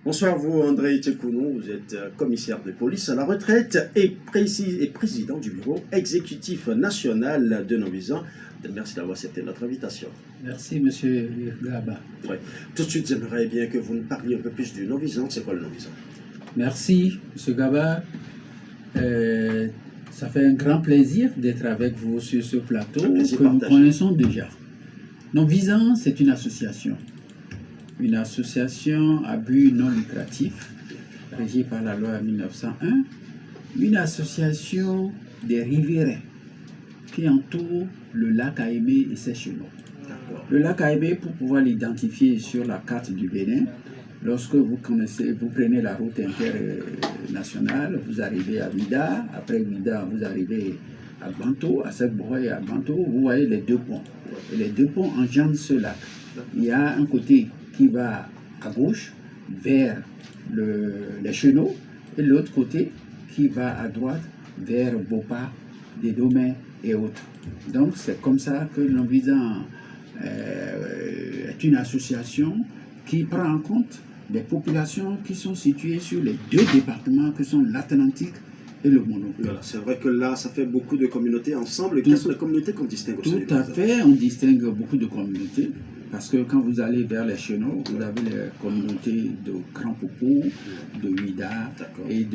Bonsoir, vous, André Tchekounou, vous êtes commissaire de police à la retraite et président du bureau exécutif national de Novisan. Merci d'avoir accepté notre invitation. Merci, monsieur Gaba. Ouais. Tout de suite, j'aimerais bien que vous nous parliez un peu plus du Novisan. C'est quoi le Novisan? Merci, monsieur Gaba. Ça fait un grand plaisir d'être avec vous sur ce plateau que nous connaissons déjà. Novisan, c'est une association à but non lucratif, régie par la loi 1901, une association des riverains qui entoure le lac Aimé et ses chenaux. Le lac Aimé, pour pouvoir l'identifier sur la carte du Bénin, lorsque vous prenez la route internationale, vous arrivez à Ouida, après Ouida, vous arrivez à Banto, à Sekboua et à Banto, vous voyez les deux ponts. Et les deux ponts engendrent ce lac. Il y a un côté qui va à gauche vers les chenaux et l'autre côté qui va à droite vers Bopa, des domaines et autres. Donc c'est comme ça que Novisan est une association qui prend en compte les populations qui sont situées sur les deux départements que sont l'Atlantique et le Mono. Voilà, c'est vrai que là, ça fait beaucoup de communautés ensemble. Quelles sont les communautés qu'on distingue aussi? Tout à fait, on distingue beaucoup de communautés. Parce que quand vous allez vers les chenaux, vous avez les communautés de Grand Popo, de Ouida, et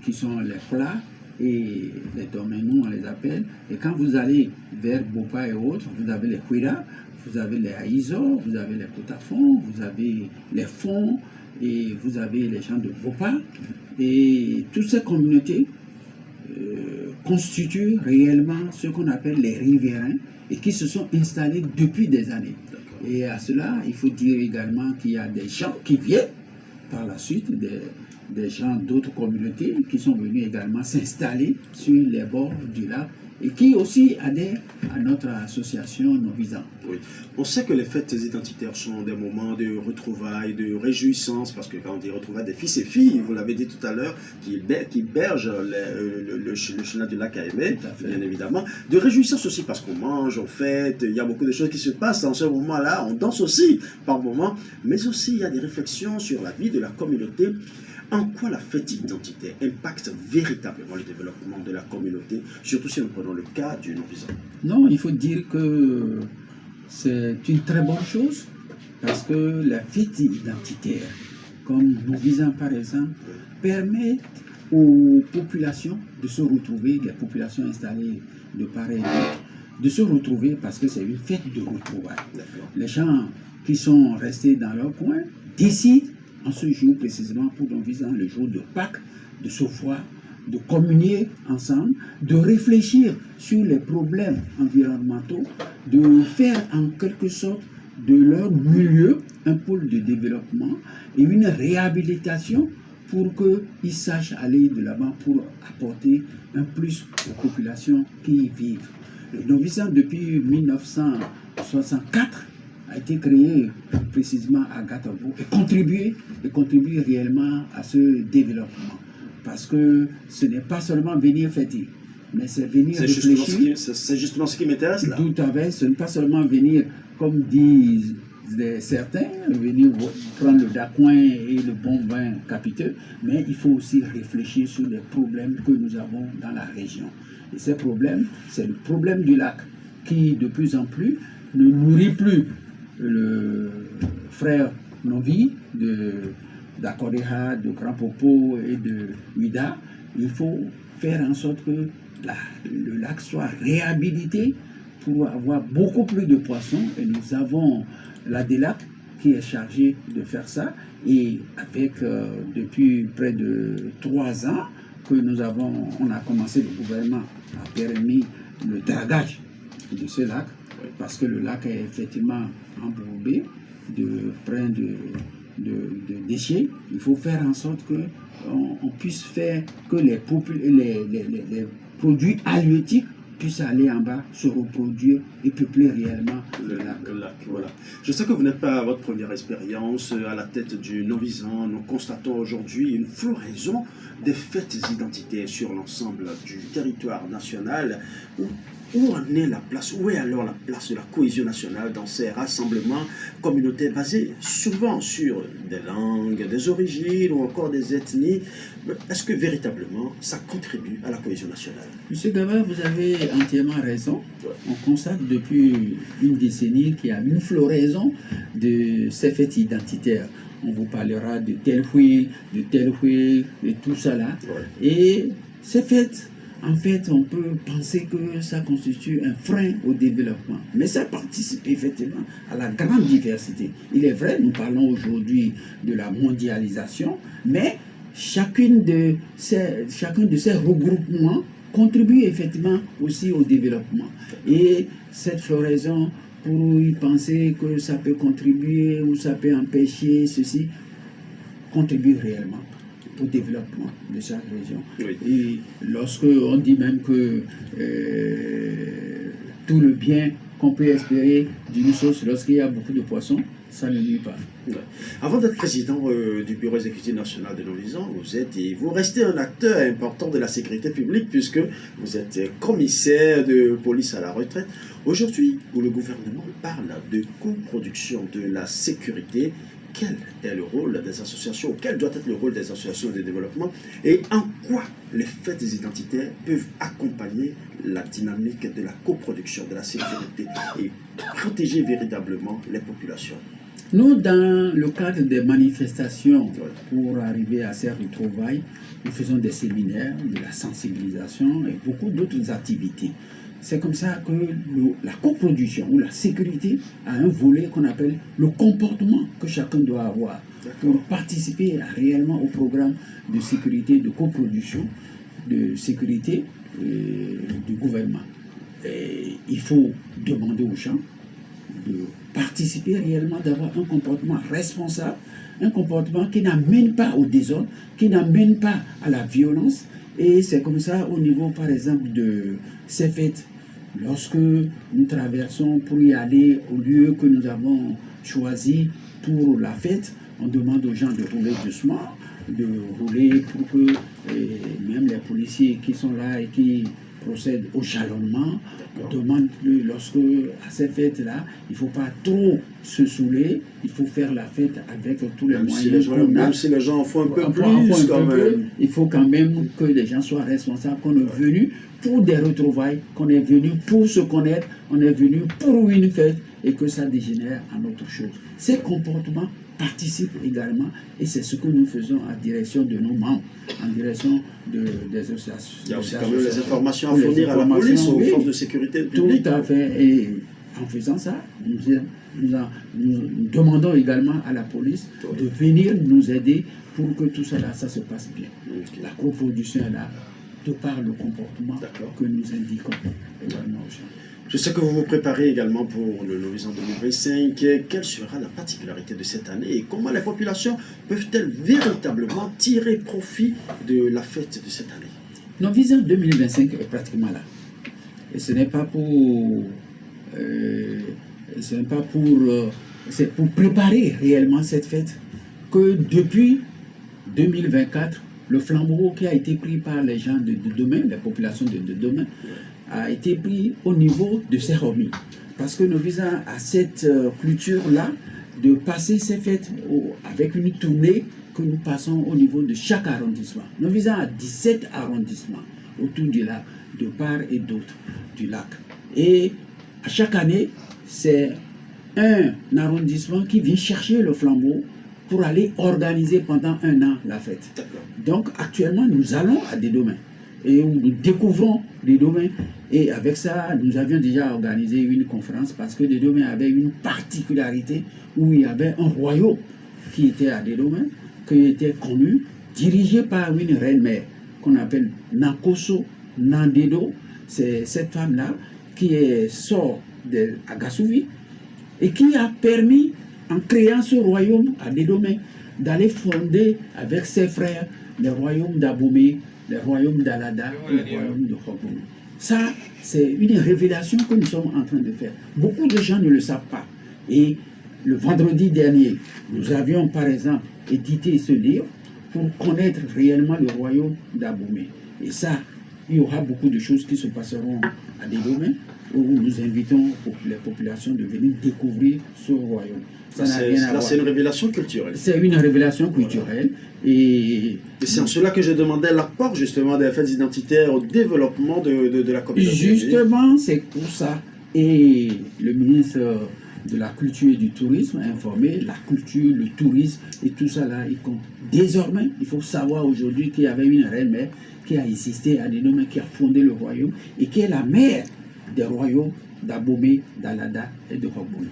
qui sont les plats et les domaines, on les appelle. Et quand vous allez vers Bopa et autres, vous avez les Kwira, vous avez les Aïzo, vous avez les Kotafon, vous avez les Fonds, et vous avez les gens de Bopa. Et toutes ces communautés constituent réellement ce qu'on appelle les riverains et qui se sont installés depuis des années. Et à cela, il faut dire également qu'il y a des gens qui viennent par la suite, des gens d'autres communautés qui sont venus également s'installer sur les bords du lac et qui aussi adhèrent à notre association Novisan. Oui. On sait que les fêtes identitaires sont des moments de retrouvailles, de réjouissance, parce que quand on dit retrouvailles des fils et filles, vous l'avez dit tout à l'heure, qui bergent le chenal du lac Aimé, bien évidemment. De réjouissance aussi parce qu'on mange, on fête, il y a beaucoup de choses qui se passent dans ce moment-là, on danse aussi par moment, mais aussi il y a des réflexions sur la vie de la communauté. En quoi la fête identitaire impacte véritablement le développement de la communauté, surtout si nous prenons le cas du Novisan? Non, il faut dire que c'est une très bonne chose, parce que la fête identitaire, comme Novisan par exemple, permet aux populations de se retrouver, les populations installées de part et d'autre, de se retrouver parce que c'est une fête de retrouvailles. Les gens qui sont restés dans leur coin décident en ce jour précisément pour Novisan, le jour de Pâques, de se voir, de communier ensemble, de réfléchir sur les problèmes environnementaux, de faire en quelque sorte de leur milieu un pôle de développement et une réhabilitation pour qu'ils sachent aller de l'avant pour apporter un plus aux populations qui y vivent. Le Novisan, depuis 1964, a été créé précisément à Gatabo et contribue réellement à ce développement. Parce que ce n'est pas seulement venir fêter, mais c'est venir réfléchir. C'est justement ce qui m'intéresse là. Tout à fait, ce n'est pas seulement venir, comme disent certains, venir prendre le daccoin et le bon vin capiteux, mais il faut aussi réfléchir sur les problèmes que nous avons dans la région. Et ces problèmes, c'est le problème du lac qui, de plus en plus, ne nourrit plus le frère Novi d'Akodeha, de Grand Popo et de Ouida. Il faut faire en sorte que le lac soit réhabilité pour avoir beaucoup plus de poissons. Et nous avons la DELAC qui est chargée de faire ça. Et avec, depuis près de 3 ans, que on a commencé, le gouvernement a permis le dragage de ce lac, parce que le lac est effectivement embourbé de plein de déchets. Il faut faire en sorte qu'on puisse faire que les produits halieutiques puissent aller en bas, se reproduire et peupler réellement le lac. Voilà. Je sais que vous n'êtes pas à votre première expérience à la tête du Novisan. Nous constatons aujourd'hui une floraison des fêtes identitaires sur l'ensemble du territoire national. où en est la place, où est alors la place de la cohésion nationale dans ces rassemblements communautaires basés souvent sur des langues, des origines ou encore des ethnies? Est-ce que véritablement ça contribue à la cohésion nationale? Monsieur Gaba, vous avez entièrement raison. On constate depuis une décennie qu'il y a une floraison de ces fêtes identitaires. On vous parlera de tel fouet, de tout ça là. Et ces fêtes, en fait, on peut penser que ça constitue un frein au développement. Mais ça participe effectivement à la grande diversité. Il est vrai, nous parlons aujourd'hui de la mondialisation, mais chacun de ces regroupements contribue effectivement aussi au développement. Et cette floraison, pour y penser que ça peut contribuer ou ça peut empêcher ceci, contribue réellement au développement de chaque région. Oui. Et lorsque on dit même que tout le bien qu'on peut espérer d'une sauce lorsqu'il y a beaucoup de poissons, ça ne nuit pas. Ouais. Avant d'être président du bureau exécutif national de Novisan, vous restez un acteur important de la sécurité publique puisque vous êtes commissaire de police à la retraite. Aujourd'hui, où le gouvernement parle de coproduction de la sécurité, quel est le rôle des associations, quel doit être le rôle des associations de développement et en quoi les fêtes identitaires peuvent accompagner la dynamique de la coproduction de la sécurité et protéger véritablement les populations? Nous, dans le cadre des manifestations, pour arriver à ces retrouvailles, nous faisons des séminaires, de la sensibilisation et beaucoup d'autres activités. C'est comme ça que la coproduction ou la sécurité a un volet qu'on appelle le comportement que chacun doit avoir pour participer réellement au programme de sécurité, de coproduction, de sécurité du gouvernement. Et il faut demander aux gens de participer réellement, d'avoir un comportement responsable, un comportement qui n'amène pas au désordre, qui n'amène pas à la violence. Et c'est comme ça au niveau, par exemple, de ces fêtes. Lorsque nous traversons pour y aller au lieu que nous avons choisi pour la fête, on demande aux gens de rouler doucement, de rouler pour que même les policiers qui sont là et qui procèdent au jalonnement, on demande que lorsque, à ces fêtes-là, il ne faut pas trop se saouler, il faut faire la fête avec tous les moyens qu'on a. Même si les gens en font un peu plus, quand même. Il faut quand même que les gens soient responsables, qu'on est venu pour des retrouvailles, qu'on est venu pour se connaître, on est venu pour une fête et que ça dégénère en autre chose. Ces comportements participent également et c'est ce que nous faisons en direction de nos membres, en direction des associations. Il y a aussi quand même les informations à fournir à la police, aux forces de sécurité publique. Tout à fait. Et en faisant ça, nous demandons également à la police de venir nous aider pour que tout ça, ça se passe bien. La coproduction est là, de par le comportement que nous indiquons également aux gens. Je sais que vous vous préparez également pour le Novisan 2025. Quelle sera la particularité de cette année et comment les populations peuvent-elles véritablement tirer profit de la fête de cette année? Novisan 2025 est pratiquement là. Et ce n'est pas pour... c'est pour préparer réellement cette fête que depuis 2024, le flambeau qui a été pris par les gens de demain, les populations de demain, a été pris au niveau de ces remis. Parce que Novisan a cette culture-là de passer ces fêtes avec une tournée que nous passons au niveau de chaque arrondissement. Novisan a 17 arrondissements autour du lac, de part et d'autre du lac. Et à chaque année, c'est un arrondissement qui vient chercher le flambeau pour aller organiser pendant un an la fête. Donc actuellement, nous allons à Dédomain et nous découvrons Dédomain. Et avec ça, nous avions déjà organisé une conférence parce que Dédomain avait une particularité où il y avait un royaume qui était à Dédomain, qui était connu, dirigé par une reine-mère qu'on appelle Nakoso Nandedo. C'est cette femme-là qui sort de Agasouvi et qui a permis, en créant ce royaume à Dédomain, d'aller fonder avec ses frères les royaumes d'Abomey, les royaumes d'Alada et les royaumes de Khoboumé. Ça, c'est une révélation que nous sommes en train de faire. Beaucoup de gens ne le savent pas. Et le vendredi dernier, nous avions par exemple édité ce livre pour connaître réellement le royaume d'Abomey. Et ça, il y aura beaucoup de choses qui se passeront à des domaines où nous invitons les populations de venir découvrir ce royaume. C'est une révélation culturelle. C'est une révélation culturelle. Et c'est en cela que je demandais l'apport justement des fêtes identitaires au développement de la communauté. Justement, c'est pour ça. Et le ministre de la Culture et du Tourisme a informé la culture, le tourisme et tout ça là, il compte. Désormais, il faut savoir aujourd'hui qu'il y avait une reine-mère qui a existé à Dénomé, qui a fondé le royaume et qui est la mère des royaumes d'Abomey, d'Alada et de Roboul.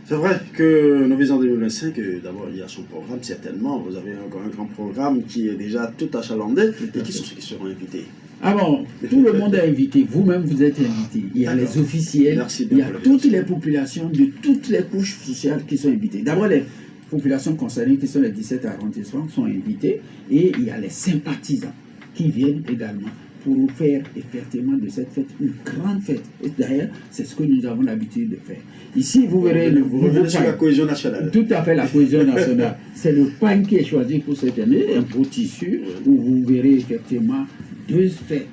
C'est vrai que Novisan 2025, d'abord il y a son programme, certainement. Vous avez un grand programme qui est déjà tout achalandé. Et qui sont ceux qui seront invités? Ah bon, tout le monde est invité, vous-même vous êtes invité. Il y a les officiels, il y a toutes les populations de toutes les couches sociales qui sont invitées. D'abord les populations concernées qui sont les 17 arrondissements sont invitées et il y a les sympathisants qui viennent également pour faire effectivement de cette fête une grande fête. Et d'ailleurs, c'est ce que nous avons l'habitude de faire. Ici, vous verrez le nouveau sur la cohésion nationale. Tout à fait, la cohésion nationale. C'est le pain qui est choisi pour cette année, un beau tissu, où vous verrez effectivement deux faits,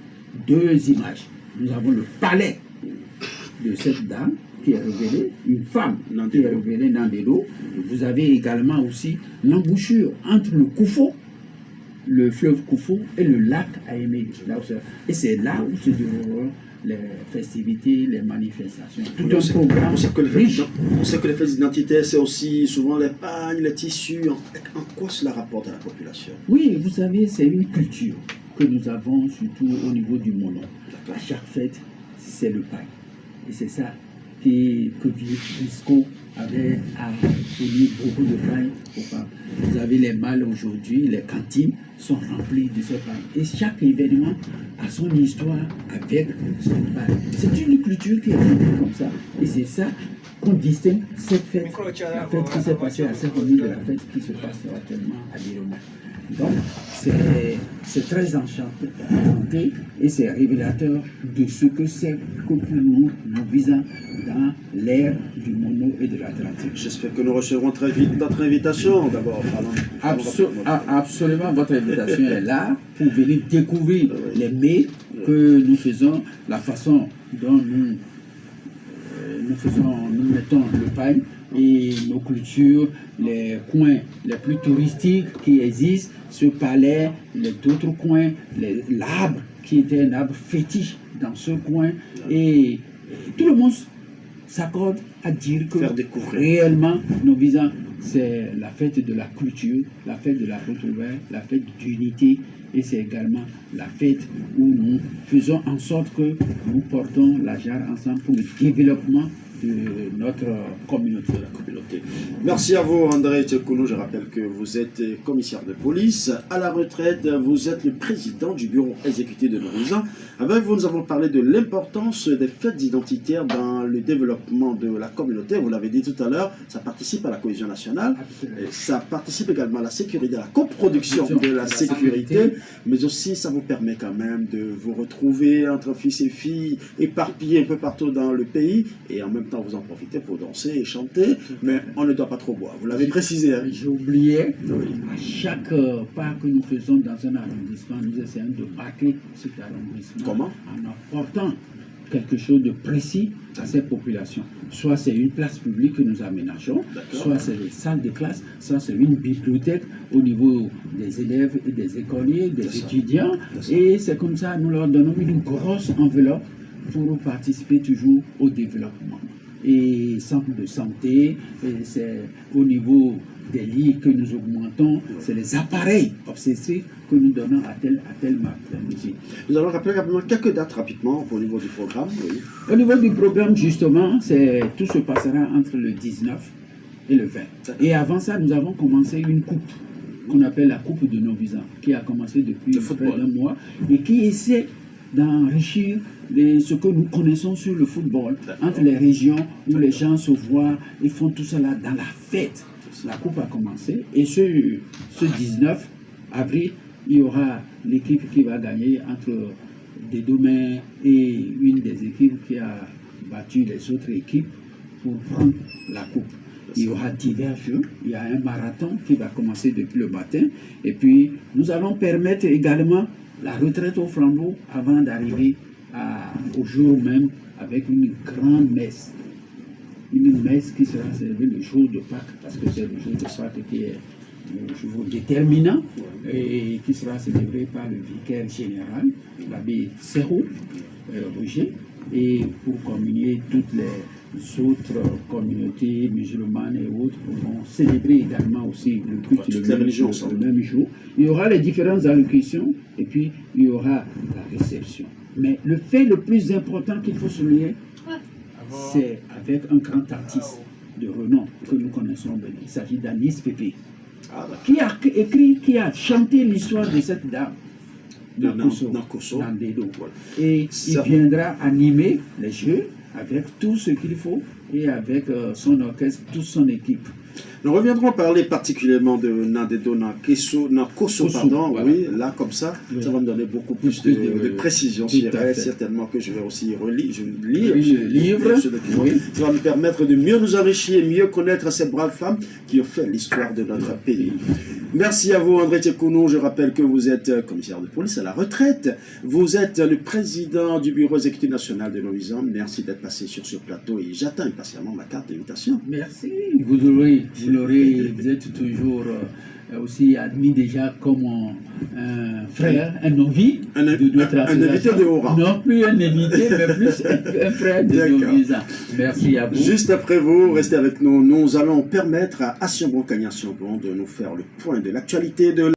deux images. Nous avons le palais de cette dame qui est révélée, une femme qui est révélée dans des lots. Vous avez également aussi l'embouchure entre le Koufo, le fleuve Koufo et le lac Aémé. Et c'est là où se dérouleront les festivités, les manifestations. Tout un programme riche. On sait que les fêtes identitaires, c'est aussi souvent les pagnes, les tissus. En quoi cela rapporte à la population? Oui, vous savez, c'est une culture que nous avons surtout au niveau du mono. À chaque fête, c'est le pagne. Et c'est ça que Visco avait à fournir beaucoup de pain aux femmes. Vous avez les malles aujourd'hui, les cantines sont remplies de ce pain. Et chaque événement a son histoire avec ce pain. C'est une culture qui est venue comme ça. Et c'est ça qu'on distingue cette fête, la fête qui s'est passée à Saint-Denis de la fête qui se passe actuellement à Liroma. Donc, c'est très enchanté et c'est révélateur de ce que c'est que pour nous visons dans l'ère du mono et de l'Atlantique. J'espère que nous recevrons très vite notre invitation. D'abord, absolument, votre invitation est là pour venir découvrir les mets que nous faisons, la façon dont nous mettons le pain et nos cultures, les coins les plus touristiques qui existent, ce palais, les autres coins, l'arbre qui était un arbre fétiche dans ce coin. Et tout le monde s'accorde à dire que réellement, nos visants, c'est la fête de la culture, la fête de la retrouvaille, la fête d'unité. Et c'est également la fête où nous faisons en sorte que nous portons la jarre ensemble pour le développement de notre communauté. Merci à vous, André Tchekoulou. Je rappelle que vous êtes commissaire de police. À la retraite, vous êtes le président du bureau exécutif de Novisan. Avec vous, nous avons parlé de l'importance des fêtes identitaires dans le développement de la communauté. Vous l'avez dit tout à l'heure, ça participe à la cohésion nationale. Ça participe également à la sécurité, à la coproduction de la sécurité. Mais aussi, ça vous permet quand même de vous retrouver entre fils et filles, éparpillés un peu partout dans le pays. Et en même temps, vous en profitez pour danser et chanter. Mais on ne doit pas trop boire. Vous l'avez précisé. Hein? J'ai oublié, à chaque pas que nous faisons dans un arrondissement, nous essayons de marquer cet arrondissement. Comment? En apportant quelque chose de précis à ces populations. Soit c'est une place publique que nous aménageons, soit c'est des salles de classe, soit c'est une bibliothèque au niveau des élèves et des écoliers, des étudiants. Et c'est comme ça, nous leur donnons une grosse enveloppe pour participer toujours au développement. Et centre de santé, c'est au niveau des lits que nous augmentons, c'est les appareils obstétriques que nous donnons à telle maternité. Nous allons rappeler rapidement quelques dates rapidement au niveau du programme. Oui. Au niveau du programme, justement, tout se passera entre le 19 et le 20. Et avant ça, nous avons commencé une coupe qu'on appelle la coupe de Novisan, qui a commencé depuis près d'un mois et qui essaie d'enrichir ce que nous connaissons sur le football, entre les régions où les gens se voient et font tout cela dans la fête. La coupe a commencé et ce 19 avril, il y aura l'équipe qui va gagner entre des domaines et une des équipes qui a battu les autres équipes pour prendre la coupe. Il y aura divers jeux, il y a un marathon qui va commencer depuis le matin et puis nous allons permettre également la retraite au flambeau avant d'arriver au jour même avec une grande messe. Une messe qui sera célébrée le jour de Pâques, parce que c'est le jour de Pâques qui est le jour déterminant et qui sera célébré par le vicaire général, l'abbé Serrault, Roger, et pour communier toutes les autres communautés musulmanes et autres vont célébrer également aussi le culte le même jour. Il y aura les différentes allocutions et puis il y aura la réception. Mais le fait le plus important qu'il faut souligner, c'est avec un grand artiste de renom que nous connaissons bien. Il s'agit d'Anis Pépé, qui a écrit, qui a chanté l'histoire de cette dame, Nandedo. Et il viendra animer les jeux avec tout ce qu'il faut et avec son orchestre, toute son équipe. Nous reviendrons parler particulièrement de Nandedo Nankoso, pardon, voilà. Oui, là comme ça, ça va me donner beaucoup plus de précision. Certainement que je vais aussi lire le livre. Oui. Ça va me permettre de mieux nous enrichir et mieux connaître ces braves femmes qui ont fait l'histoire de notre pays. Merci à vous, André Tchekounou. Je rappelle que vous êtes commissaire de police à la retraite. Vous êtes le président du bureau exécutif national de l'OISAM. Merci d'être passé sur ce plateau et j'attends impatiemment ma carte d'invitation. Merci. Vous êtes toujours aussi admis déjà comme un frère, un novice de notre association. De haut rang. Non plus un invité, mais plus un frère de l'OISAM. Merci à vous. Juste après vous, restez avec nous. Nous allons permettre à Assiombo Kagnan Assiombo de nous faire le point de l'actualité de